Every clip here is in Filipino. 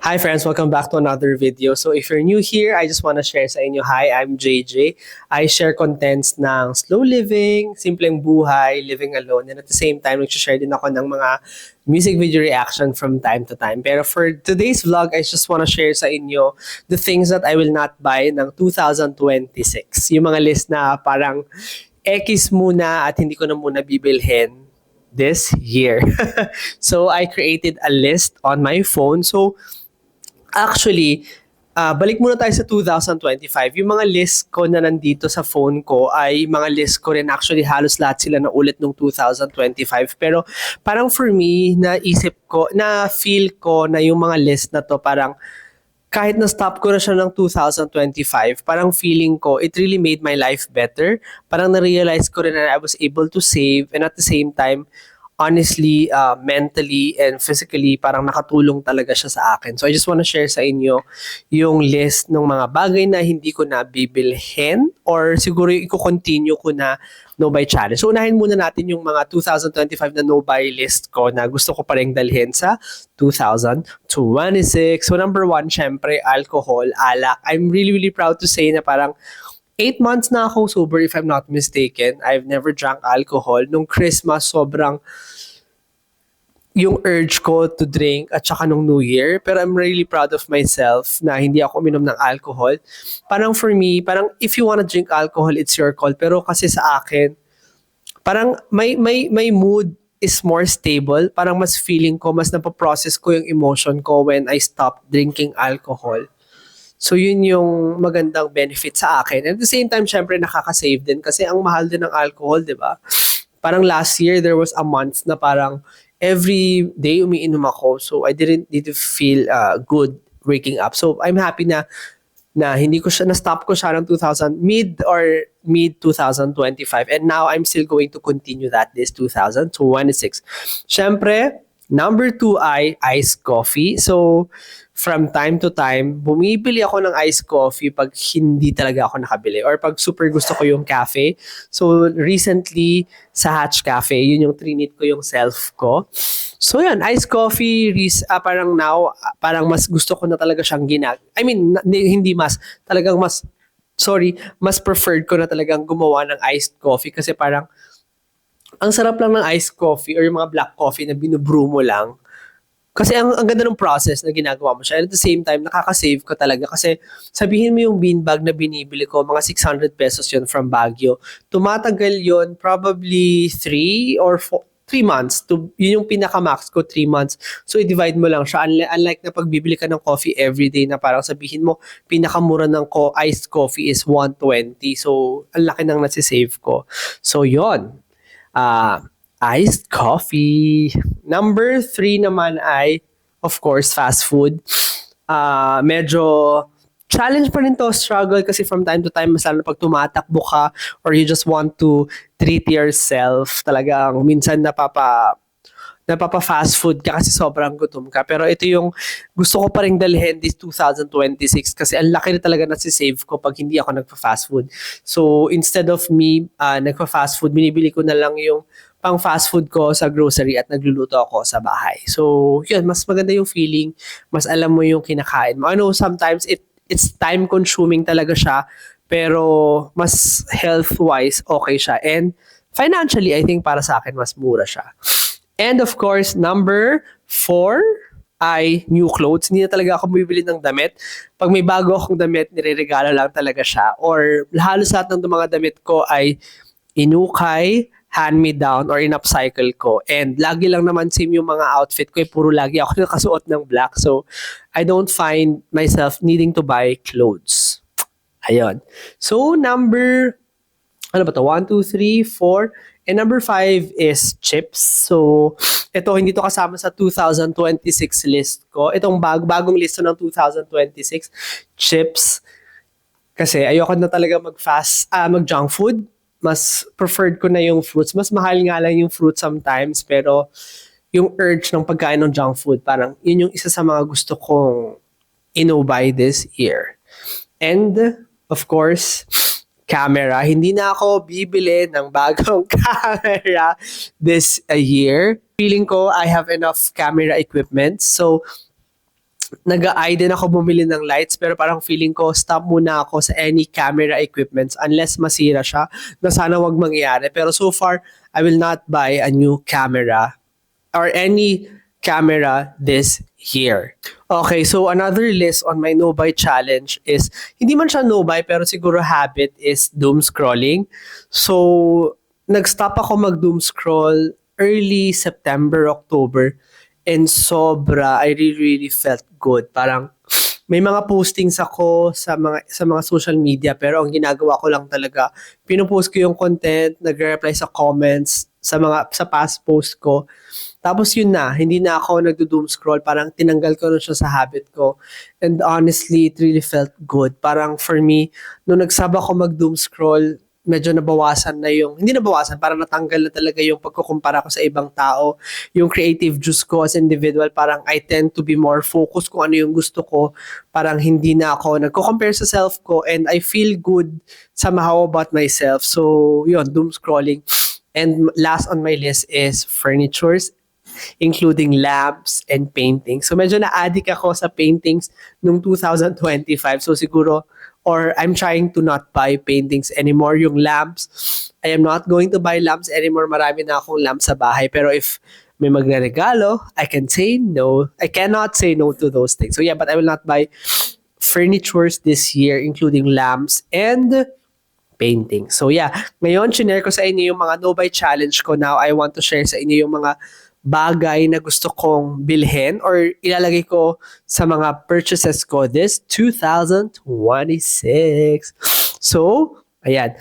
Hi friends, welcome back to another video. So if you're new here, I just want to share sa inyo, hi, I'm JJ. I share contents ng slow living, simpleng buhay, living alone, and at the same time, nag-share din ako ng mga music video reaction from time to time. Pero for today's vlog, I just want to share sa inyo the things that I will not buy ng 2026. Yung mga list na parang X muna at hindi ko na muna bibilhin this year. So I created a list on my phone. So actually, balik muna tayo sa 2025. Yung mga list ko na nandito sa phone ko ay mga list ko rin. Actually, halos lahat sila na ulit nung 2025. Pero parang for me, naisip ko, na-feel ko na yung mga list na to parang kahit na-stop ko na siya ng 2025, parang feeling ko, it really made my life better. Parang na-realize ko rin na I was able to save and at the same time, honestly, mentally and physically, parang nakatulong talaga siya sa akin. So I just want to share sa inyo yung list ng mga bagay na hindi ko na bibilhin or siguro yung i-continue ko na no-buy challenge. So unahin muna natin yung mga 2025 na no-buy list ko na gusto ko pa rin dalhin sa 2026. So number one, syempre, alcohol, alak. I'm really proud to say na parang 8 months na ako sober if I'm not mistaken. I've never drank alcohol. Nung Christmas, sobrang yung urge ko to drink at saka nung New Year. Pero I'm really proud of myself na hindi ako uminom ng alcohol. Parang for me, parang if you wanna drink alcohol, it's your call. Pero kasi sa akin, parang may mood is more stable. Parang mas feeling ko, mas napaprocess ko yung emotion ko when I stop drinking alcohol. So yun yung magandang benefit sa akin. And at the same time, syempre nakaka-save din kasi ang mahal din ng alcohol, di ba? Parang last year, there was a month na parang every day umiinom ako. So I didn't need to feel good waking up. So I'm happy na hindi ko siya, na-stop ko siya ng mid 2025. And now I'm still going to continue that this 2026. Syempre, number 2 ay iced coffee. So, from time to time, bumibili ako ng iced coffee pag hindi talaga ako nakabili or pag super gusto ko yung cafe. So, recently, sa Hatch Cafe, yun yung trinit ko yung self ko. So, yun, iced coffee, parang now, parang mas gusto ko na talaga siyang I mean, hindi mas, talagang mas preferred ko na talagang gumawa ng iced coffee kasi parang ang sarap lang ng iced coffee or yung mga black coffee na binubrew mo lang. Kasi ang ganda ng process na ginagawa mo siya. And at the same time, nakaka-save ko talaga. Kasi sabihin mo yung beanbag na binibili ko, mga 600 pesos yun from Baguio. Tumatagal yun probably 3 or 3 months. Yun yung pinaka-max ko, 3 months. So, i-divide mo lang siya. Unlike na pagbibili ka ng coffee everyday na parang sabihin mo, pinakamura ng iced coffee is 120. So, ang laki nang nasisave ko. So, yon iced coffee. Number 3 naman ay, of course, fast food. Medyo challenge pa rin to, struggle kasi from time to time, mas lalo pag tumatakbo ka or you just want to treat yourself, talagang minsan napapa-fast food ka kasi sobrang gutom ka. Pero ito yung gusto ko pa rin dalhin this 2026 kasi ang laki na talaga nasisave ko pag hindi ako nagpa-fast food. So, instead of me nagpa-fast food, binibili ko na lang yung pang fast food ko sa grocery at nagluluto ako sa bahay. So, yun, mas maganda yung feeling, mas alam mo yung kinakain mo. I know sometimes it's time consuming talaga siya, pero mas health-wise okay siya. And financially, I think para sa akin, mas mura siya. And of course, number 4 ay new clothes. Hindi na talaga ako bumibili ng damit. Pag may bago akong damit, nireregalo lang talaga siya. Or halos lahat ng mga damit ko ay inukay, hand-me-down, or in-upcycle ko. And lagi lang naman same yung mga outfit ko. Puro lagi ako nakasuot ng black. So, I don't find myself needing to buy clothes. Ayun. So, ano ba to? 1, 2, 3, 4. And number 5 is chips. So, ito, hindi to kasama sa 2026 list ko. Itong bagong list ng 2026, chips. Kasi ayoko na talaga mag-junk food. Mas preferred ko na yung fruits. Mas mahal nga lang yung fruit sometimes, pero yung urge ng pagkain ng junk food, parang yun yung isa sa mga gusto kong buy this year. And, of course, camera. Hindi na ako bibili ng bagong camera this year. Feeling ko I have enough camera equipment. So, nag-eye din ako bumili ng lights pero parang feeling ko stop muna ako sa any camera equipments unless masira siya na sana wag mangyari. Pero so far, I will not buy a new camera or any camera this year. Okay, so another list on my no-buy challenge is, hindi man siya no-buy pero siguro habit is doom scrolling. So, nag-stop ako mag-doom scroll early September, October. And sobra, I really felt good. Parang may mga postings ako sa mga social media pero ang ginagawa ko lang talaga, pinopost ko yung content, nagre-reply sa comments sa past post ko. Tapos yun na, hindi na ako nagdo-doom scroll, parang tinanggal ko na siya sa habit ko. And honestly, it really felt good. Parang for me, nung nagsaba ako mag-doom scroll, medyo nabawasan na hindi nabawasan, parang natanggal na talaga yung pagkukumpara ko sa ibang tao. Yung creative juice ko as individual, parang I tend to be more focused kung ano yung gusto ko. Parang hindi na ako nagko-compare sa self ko and I feel good somehow about myself. So, yun, doom scrolling. And last on my list is furnitures, including lamps and paintings. So medyo na-addict ako sa paintings nung 2025. So siguro, or I'm trying to not buy paintings anymore. Yung lamps, I am not going to buy lamps anymore. Marami na akong lamps sa bahay. Pero if may magre-regalo, I can say no. I cannot say no to those things. So yeah, but I will not buy furnitures this year, including lamps and painting. So yeah, ngayon, shinare ko sa inyo yung mga no-buy challenge ko. Now, I want to share sa inyo yung mga bagay na gusto kong bilhin or ilalagay ko sa mga purchases ko this 2026. So, ayan.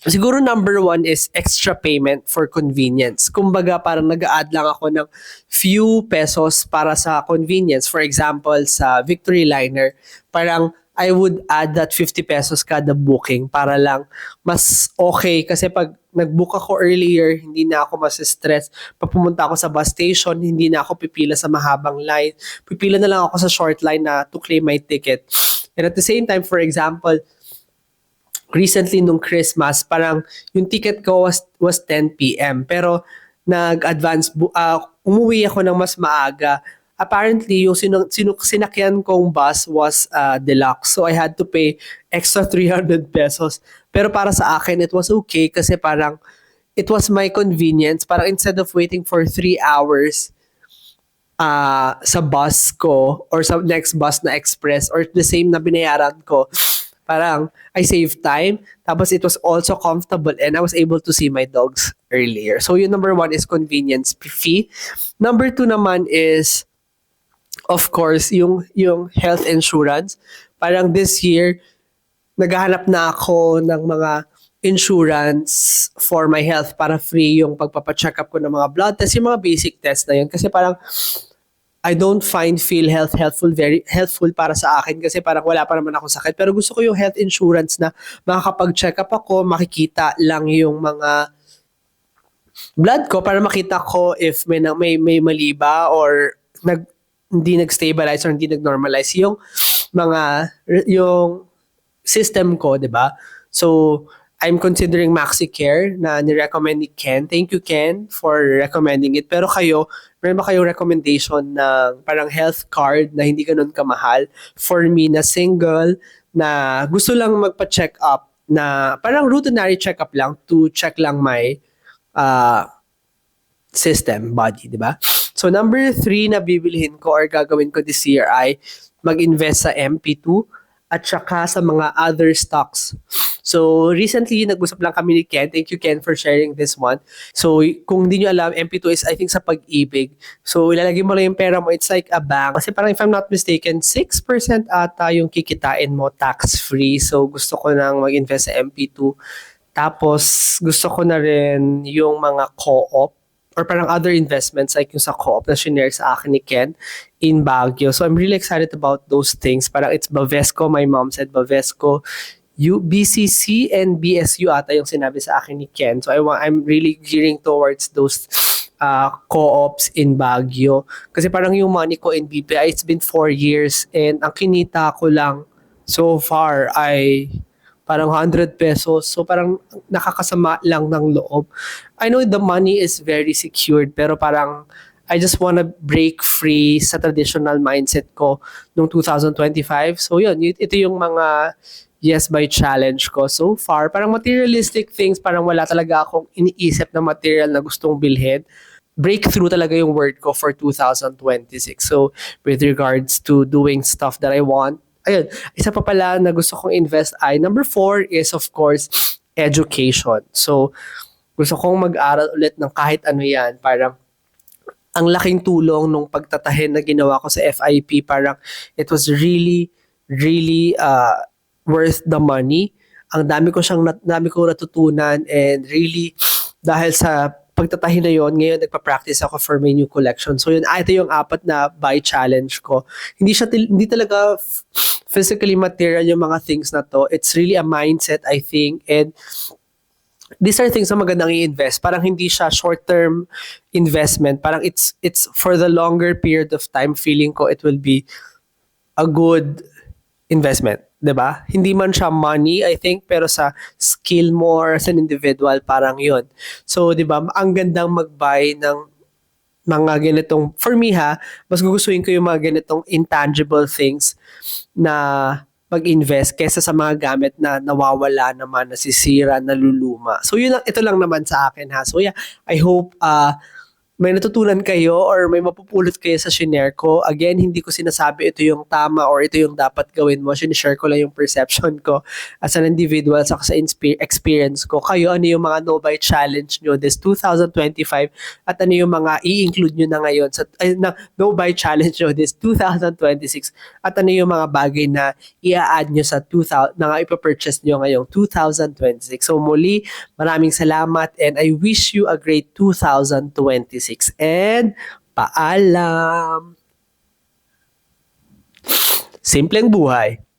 Siguro number one is extra payment for convenience. Kumbaga, parang nag-a-add lang ako ng few pesos para sa convenience. For example, sa Victory Liner, parang I would add that 50 pesos kada booking para lang mas okay. Kasi pag nag-book ako earlier, hindi na ako mas-stress. Pag pumunta ako sa bus station, hindi na ako pipila sa mahabang line. Pipila na lang ako sa short line na to claim my ticket. And at the same time, for example, recently nung Christmas, parang yung ticket ko was 10 p.m. Pero nag-advance, umuwi ako ng mas maaga. Apparently, yung sinakyan kong bus was deluxe. So, I had to pay extra 300 pesos. Pero para sa akin, it was okay kasi parang it was my convenience. Parang instead of waiting for 3 hours sa bus ko or sa next bus na express or the same na binayaran ko, parang I saved time. Tapos it was also comfortable and I was able to see my dogs earlier. So, yung number one is convenience fee. Number two naman is, of course, yung health insurance. Parang this year, naghahanap na ako ng mga insurance for my health para free yung pagpapacheck up ko ng mga blood tests, yung mga basic tests na yun. Kasi parang I don't find PhilHealth very helpful para sa akin kasi parang wala pa naman ako sakit. Pero gusto ko yung health insurance na makakapag-check up ako, makikita lang yung mga blood ko para makita ko if may mali ba or hindi nag-stabilize or hindi nag-normalize yung system ko, 'di ba? So, I'm considering MaxiCare na ni-recommend ni Ken. Thank you, Ken, for recommending it. Pero meron ba kayong recommendation ng parang health card na hindi ganun kamahal for me na single na gusto lang magpa-check up na parang routinary check-up lang to check lang my body, di ba? So, number 3 na bibilhin ko or gagawin ko this year ay mag-invest sa MP2 at saka sa mga other stocks. So, recently, nag-usap lang kami ni Ken. Thank you, Ken, for sharing this one. So, kung hindi nyo alam, MP2 is, I think, sa Pag-ibig. So, ilalagay mo lang yung pera mo. It's like a bank. Kasi parang, if I'm not mistaken, 6% ata yung kikitain mo tax-free. So, gusto ko nang mag-invest sa MP2. Tapos, gusto ko na rin yung mga co-op or parang other investments like yung sa co-op na shinare sa akin ni Ken in Baguio. So, I'm really excited about those things. Parang it's Bavesco. My mom said Bavesco. BCC and BSU ata yung sinabi sa akin ni Ken. So, I'm really gearing towards those co-ops in Baguio. Kasi parang yung money ko in BPI, it's been 4 years and ang kinita ko lang so far ay parang 100 pesos. So parang nakakasama lang ng loob. I know the money is very secured pero parang I just wanna break free sa traditional mindset ko noong 2025. So yun, ito yung mga yes by challenge ko so far. Parang materialistic things, parang wala talaga akong iniisip na material na gustong bilhin. Breakthrough talaga yung word ko for 2026. So with regards to doing stuff that I want, ayun, isa pa pala na gusto kong invest ay number 4 is of course education. So gusto kong mag-aral ulit ng kahit ano yan. Parang ang laking tulong nung pagtatahin na ginawa ko sa FIP. Parang it was really, really worth the money. Ang dami ko natutunan and really dahil sa pagtatahi na yon, ngayon nagpa-practice ako for my new collection. So yun, ito yung 4 na buy challenge ko. Hindi talaga physically material yung mga things na to. It's really a mindset, I think. And these are things na magandang i-invest. Parang hindi siya short-term investment. Parang it's for the longer period of time. Feeling ko it will be a good investment. 'Di ba? Hindi man siya money, I think, pero sa skill mo as an individual, parang yun. So, 'di ba, ang gandang mag-buy ng mga ganitong, for me mas gugustuhin ko yung mga ganitong intangible things na mag-invest kaysa sa mga gamit na nawawala naman, nasisira, naluluma. So, ito lang naman sa akin So, yeah, I hope may natutunan kayo or may mapupulot kayo sa shinare ko. Again, hindi ko sinasabi ito yung tama or ito yung dapat gawin mo. Sinishare ko lang yung perception ko as an individual sa experience ko. Kayo, ano yung mga no-buy challenge nyo this 2025 at ano yung mga i-include nyo na ngayon sa no-buy challenge nyo this 2026 at ano yung mga bagay na i-add nyo sa 2000 na ipapurchase nyo ngayong 2026. So muli, maraming salamat and I wish you a great 2026. And paalam. Simpleng buhay.